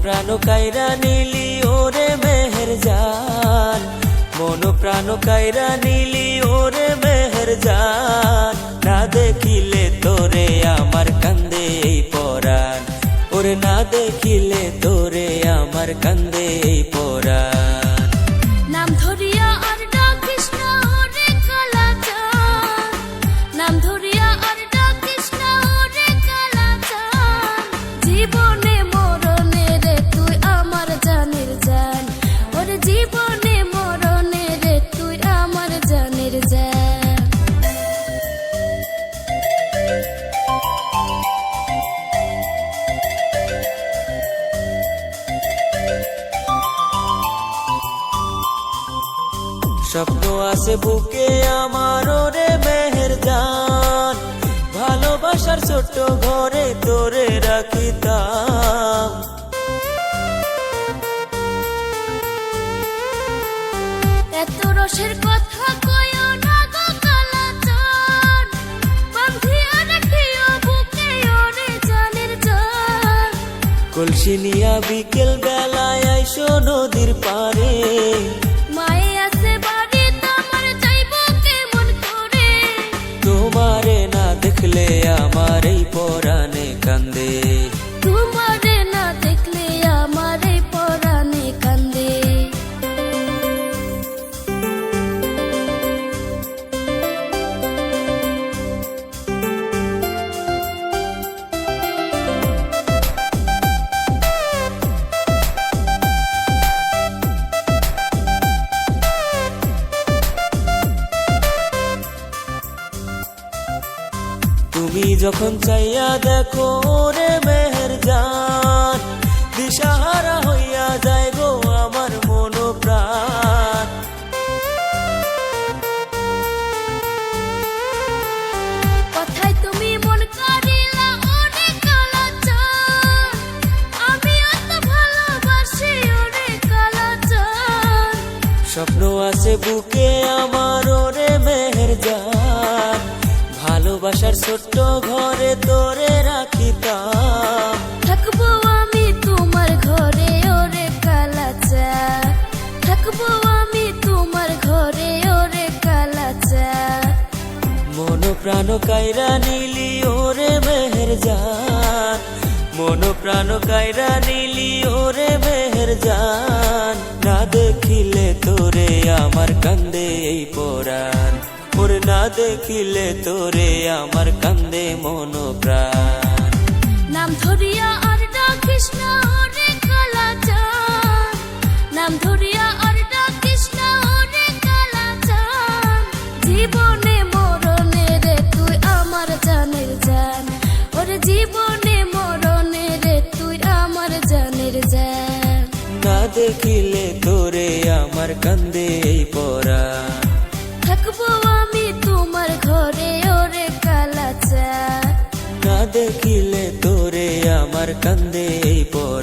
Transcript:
প্রাণ কাইরা নিলি ওরে মেহের জান, মন প্রাণ কাইরা নিলি ওরে মেহের জান। না দেখিলে তোরে আমার কান্দে এই পরাণ, ওরে না দেখিলে তোরে আমার কান্দে এই পরাণ। নাম ধরিয়া আর ডাকিস না ওরে কালাচান, নাম ধরিয়া আর ডাকিস না ওরে কালাচান। জীবনে মরণে রে তুই আমার জানের জান, ওরে জীবনে মরণে রে তুই আমার জানের জান। স্বপ্ন আছে বুকে আমার ওরে মেহের জান, ভালোবাসার ছোট্ট ঘরে তোরে রাখিতাম। এত রসের কথা কইও না গো কালাচান, বাঁধিয়া রাখিও বুকে ওরে জানের জান। কলসি নিয়া বিকেল বেলায় আইসো নদীর পারে, মায়ে আছে বাড়ি তোমার যাইব কেমন করে। তোমারে না দেখলে আমার এই পরাণে কান্দে, তোমারে না দেখলে আমার এই পরাণে কান্দে। তুমি যখন চাইয়া দেখো রে মেহের জান, দিশাহারা হইয়া যায় গো আমার মন প্রাণ। কথায় তুমি মন কারিলা ওরে কালাচান, আমি অত ভালোবাসি ওরে কালাচান। স্বপ্ন আছে বুকে আমার ওরে মেহের জান, ভালোবাসার ছোট্ট ঘরে তোরে রাখিতাম। থাকবো আমি তোমার ঘরে ওরে কালাচান, থাকবো আমি তোমার ঘরে ওরে কালাচান। মন প্রাণ কাইরা নিলি ওরে মেহের জান, মন প্রাণ কাইরা নিলি ওরে মেহের জান। না দেখিলে তোরে আমার কান্দে এই পরাণ, ওরে না দেখিলে তোরে আমার কান্দে মন প্রাণ। নাম ধরিয়া আর ডাকিস না ওরে কালাচান, নাম ধরিয়া আর ডাকিস না ওরে কালাচান। জীবনে মরণে রে তুই আমার জানের জান, ওরে জীবনে মরণে রে তুই আমার জানের জান। না দেখিলে তোরে আমার কান্দে এই পরাণ, থাকবো আমি তোমার ঘরে ওরে কালাচান। না দেখিলে তোরে আমার কান্দে এই পরাণ।